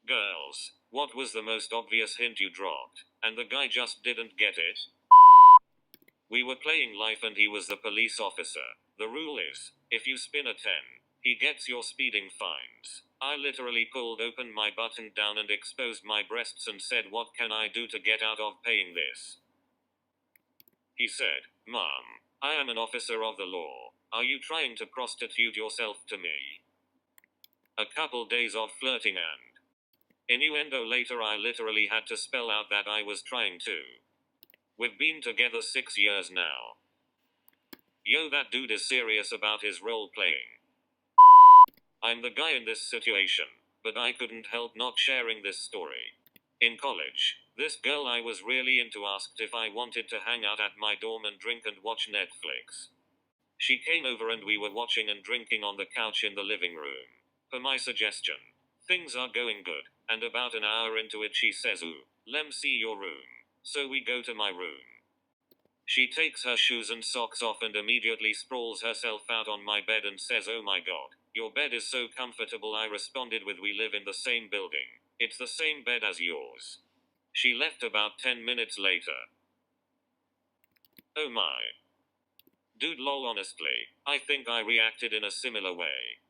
Girls, what was the most obvious hint you dropped, and the guy just didn't get it? We were playing life and he was the police officer. The rule is, if you spin a 10, he gets your speeding fines. I literally pulled open my button down and exposed my breasts and said, what can I do to get out of paying this? He said, Mom, I am an officer of the law. Are you trying to prostitute yourself to me? A couple days of flirting and innuendo later, I literally had to spell out that I was trying to. We've been together 6 years now. Yo, that dude is serious about his role playing. I'm the guy in this situation, but I couldn't help not sharing this story. In college, this girl I was really into asked if I wanted to hang out at my dorm and drink and watch Netflix. She came over and we were watching and drinking on the couch in the living room. Per my suggestion, things are going good, and about an hour into it she says, ooh, lem see your room. So we go to my room. She takes her shoes and socks off and immediately sprawls herself out on my bed and says, oh my god, your bed is so comfortable. I responded with, we live in the same building. It's the same bed as yours. She left about 10 minutes later. Oh my. Dude, lol, honestly, I think I reacted in a similar way.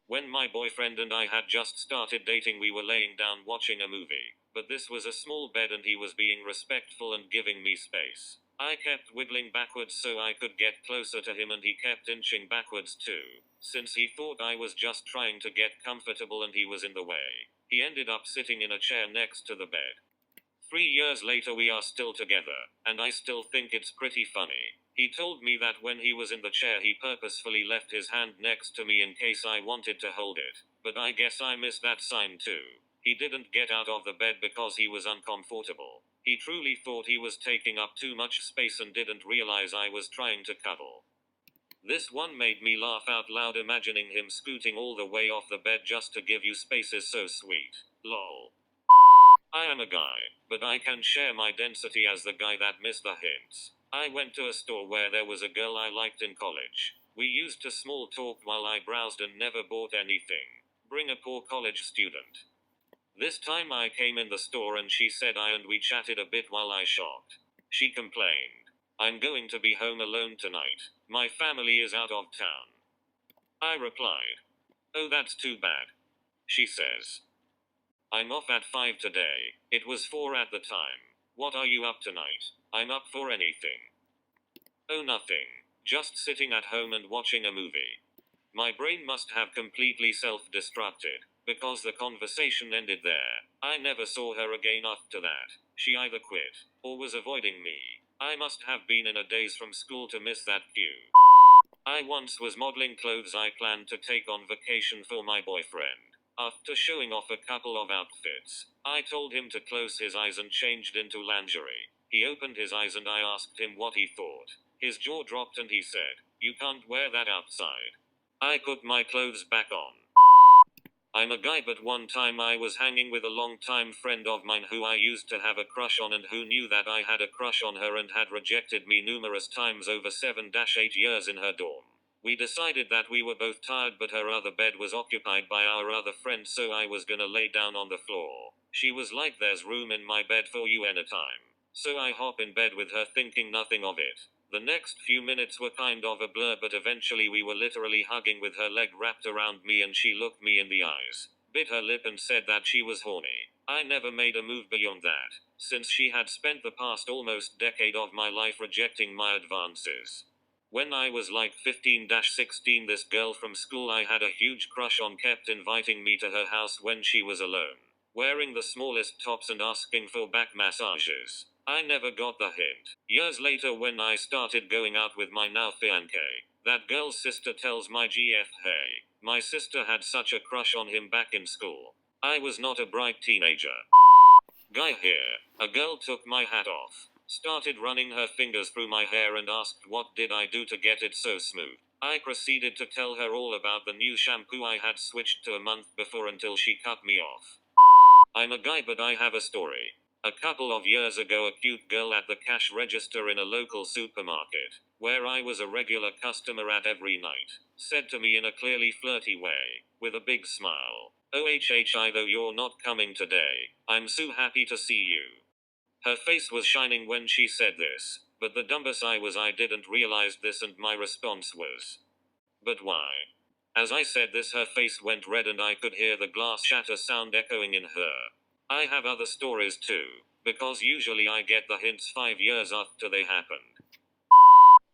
When my boyfriend and I had just started dating, we were laying down watching a movie, but this was a small bed and he was being respectful and giving me space. I kept wiggling backwards so I could get closer to him and he kept inching backwards too, since he thought I was just trying to get comfortable and he was in the way. He ended up sitting in a chair next to the bed. 3 years later we are still together, and I still think it's pretty funny. He told me that when he was in the chair he purposefully left his hand next to me in case I wanted to hold it, but I guess I missed that sign too. He didn't get out of the bed because he was uncomfortable. He truly thought he was taking up too much space and didn't realize I was trying to cuddle. This one made me laugh out loud. Imagining him scooting all the way off the bed just to give you space is so sweet. Lol. I am a guy, but I can share my density as the guy that missed the hints. I went to a store where there was a girl I liked in college. We used to small talk while I browsed and never bought anything. Bring a poor college student. This time I came in the store and she said hi and we chatted a bit while I shopped. She complained, I'm going to be home alone tonight. My family is out of town. I replied, oh, that's too bad. She says, I'm off at 5 today. It was 4 at the time. What are you up tonight? I'm up for anything. Oh, nothing. Just sitting at home and watching a movie. My brain must have completely self-destructed, because the conversation ended there. I never saw her again after that. She either quit, or was avoiding me. I must have been in a daze from school to miss that cue. I once was modeling clothes I planned to take on vacation for my boyfriend. After showing off a couple of outfits, I told him to close his eyes and changed into lingerie. He opened his eyes and I asked him what he thought. His jaw dropped and he said, you can't wear that outside. I put my clothes back on. I'm a guy, but one time I was hanging with a long-time friend of mine who I used to have a crush on and who knew that I had a crush on her and had rejected me numerous times over 7-8 years in her dorm. We decided that we were both tired but her other bed was occupied by our other friend, so I was gonna lay down on the floor. She was like, there's room in my bed for you anytime. So I hop in bed with her thinking nothing of it. The next few minutes were kind of a blur, but eventually we were literally hugging with her leg wrapped around me and she looked me in the eyes, bit her lip and said that she was horny. I never made a move beyond that, since she had spent the past almost decade of my life rejecting my advances. When I was like 15-16, this girl from school I had a huge crush on kept inviting me to her house when she was alone, wearing the smallest tops and asking for back massages. I never got the hint. Years later, when I started going out with my now fiancé, that girl's sister tells my GF, hey, my sister had such a crush on him back in school. I was not a bright teenager. Guy here. A girl took my hat off, started running her fingers through my hair and asked what did I do to get it so smooth. I proceeded to tell her all about the new shampoo I had switched to a month before until she cut me off. I'm a guy, but I have a story. A couple of years ago, a cute girl at the cash register in a local supermarket, where I was a regular customer at every night, said to me in a clearly flirty way, with a big smile, OHHI, though you're not coming today, I'm so happy to see you. Her face was shining when she said this, but the dumbass I didn't realize this, and my response was, but why? As I said this, her face went red and I could hear the glass shatter sound echoing in her. I have other stories too, because usually I get the hints 5 years after they happened.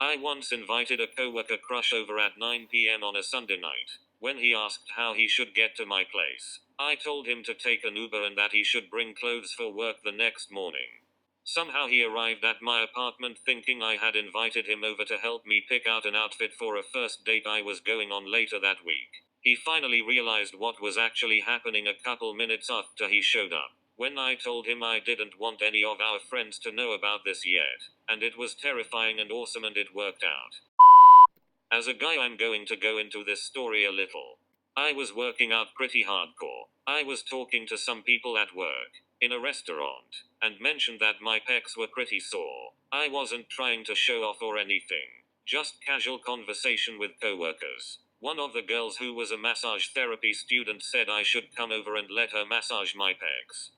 I once invited a coworker crush over at 9 p.m. on a Sunday night. When he asked how he should get to my place, I told him to take an Uber and that he should bring clothes for work the next morning. Somehow he arrived at my apartment thinking I had invited him over to help me pick out an outfit for a first date I was going on later that week. He finally realized what was actually happening a couple minutes after he showed up. When I told him I didn't want any of our friends to know about this yet, and it was terrifying and awesome and it worked out. As a guy, I'm going to go into this story a little. I was working out pretty hardcore. I was talking to some people at work, in a restaurant, and mentioned that my pecs were pretty sore. I wasn't trying to show off or anything, just casual conversation with coworkers. One of the girls, who was a massage therapy student, said I should come over and let her massage my pecs.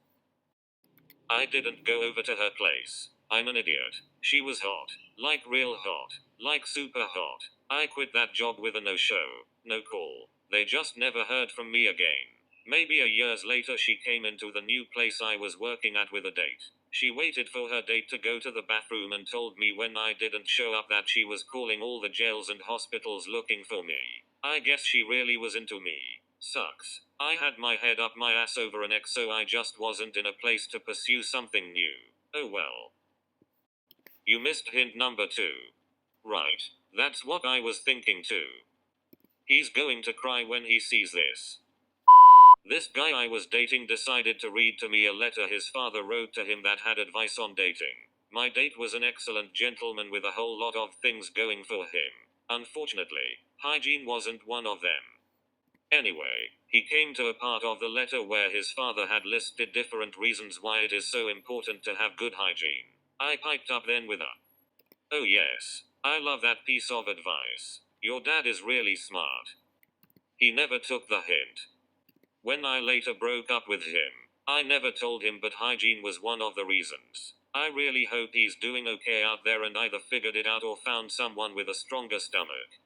I didn't go over to her place. I'm an idiot. She was hot. Like real hot. Like super hot. I quit that job with a no-show, no call. They just never heard from me again. Maybe a years later she came into the new place I was working at with a date. She waited for her date to go to the bathroom and told me when I didn't show up that she was calling all the jails and hospitals looking for me. I guess she really was into me. Sucks. I had my head up my ass over an ex, so I just wasn't in a place to pursue something new. Oh well. You missed hint number 2. Right. That's what I was thinking too. He's going to cry when he sees this. This guy I was dating decided to read to me a letter his father wrote to him that had advice on dating. My date was an excellent gentleman with a whole lot of things going for him. Unfortunately, hygiene wasn't one of them. Anyway, he came to a part of the letter where his father had listed different reasons why it is so important to have good hygiene. I piped up then with a, "Oh yes, I love that piece of advice. Your dad is really smart." He never took the hint. When I later broke up with him, I never told him, but hygiene was one of the reasons. I really hope he's doing okay out there and either figured it out or found someone with a stronger stomach.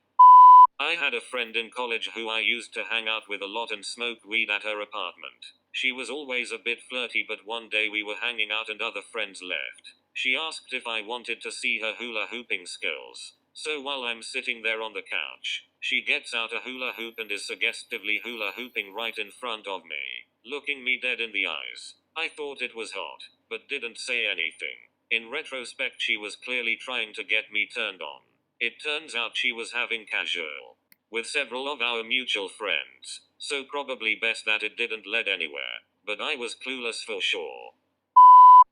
I had a friend in college who I used to hang out with a lot and smoke weed at her apartment. She was always a bit flirty, but one day we were hanging out and other friends left. She asked if I wanted to see her hula hooping skills. So while I'm sitting there on the couch, she gets out a hula hoop and is suggestively hula hooping right in front of me, looking me dead in the eyes. I thought it was hot, but didn't say anything. In retrospect, she was clearly trying to get me turned on. It turns out she was having casual with several of our mutual friends, so probably best that it didn't lead anywhere, but I was clueless for sure.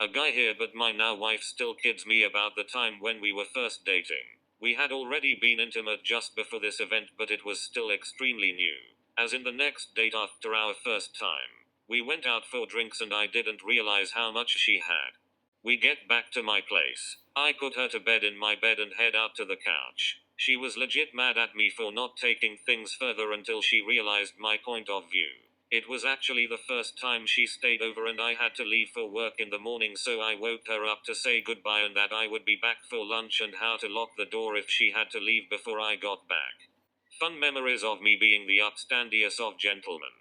A guy here, but my now wife still kids me about the time when we were first dating. We had already been intimate just before this event, but it was still extremely new. As in the next date after our first time, we went out for drinks and I didn't realize how much she had. We get back to my place. I put her to bed in my bed and head out to the couch. She was legit mad at me for not taking things further until she realized my point of view. It was actually the first time she stayed over and I had to leave for work in the morning, so I woke her up to say goodbye and that I would be back for lunch and how to lock the door if she had to leave before I got back. Fun memories of me being the upstandiest of gentlemen.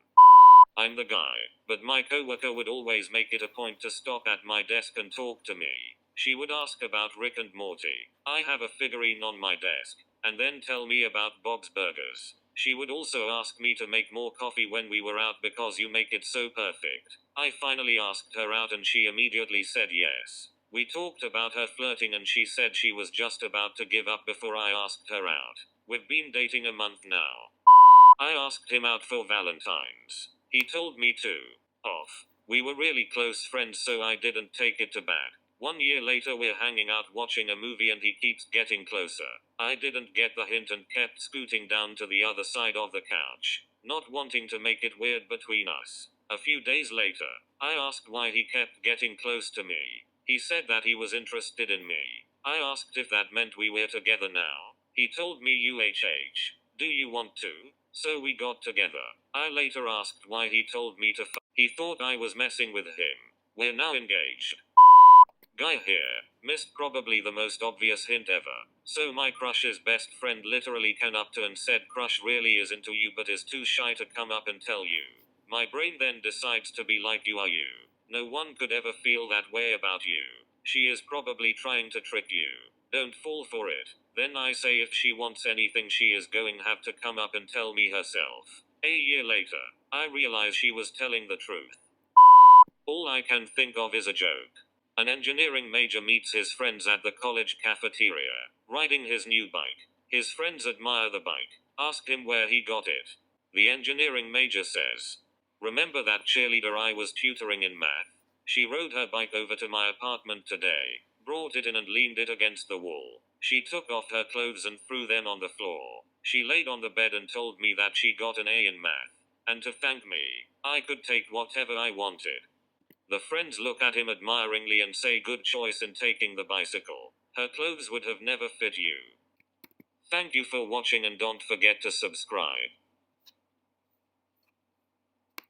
I'm the guy, but my coworker would always make it a point to stop at my desk and talk to me. She would ask about Rick and Morty. I have a figurine on my desk, and then tell me about Bob's Burgers. She would also ask me to make more coffee when we were out because you make it so perfect. I finally asked her out and she immediately said yes. We talked about her flirting and she said she was just about to give up before I asked her out. We've been dating a month now. I asked him out for Valentine's. He told me to off. We were really close friends, so I didn't take it to bad. 1 year later we're hanging out watching a movie and he keeps getting closer. I didn't get the hint and kept scooting down to the other side of the couch, not wanting to make it weird between us. A few days later, I asked why he kept getting close to me. He said that he was interested in me. I asked if that meant we were together now. He told me, UHH, do you want to? So we got together. I later asked why he told me to he thought I was messing with him. We're now engaged. Guy here. Missed probably the most obvious hint ever. So my crush's best friend literally came up to and said crush really is into you but is too shy to come up and tell you. My brain then decides to be like you are you. No one could ever feel that way about you. She is probably trying to trick you. Don't fall for it. Then I say if she wants anything she is going have to come up and tell me herself. A year later, I realize she was telling the truth. All I can think of is a joke. An engineering major meets his friends at the college cafeteria, riding his new bike. His friends admire the bike, ask him where he got it. The engineering major says, "Remember that cheerleader I was tutoring in math? She rode her bike over to my apartment today, brought it in and leaned it against the wall. She took off her clothes and threw them on the floor. She laid on the bed and told me that she got an A in math, and to thank me, I could take whatever I wanted." The friends look at him admiringly and say good choice in taking the bicycle. Her clothes would have never fit you. Thank you for watching and don't forget to subscribe.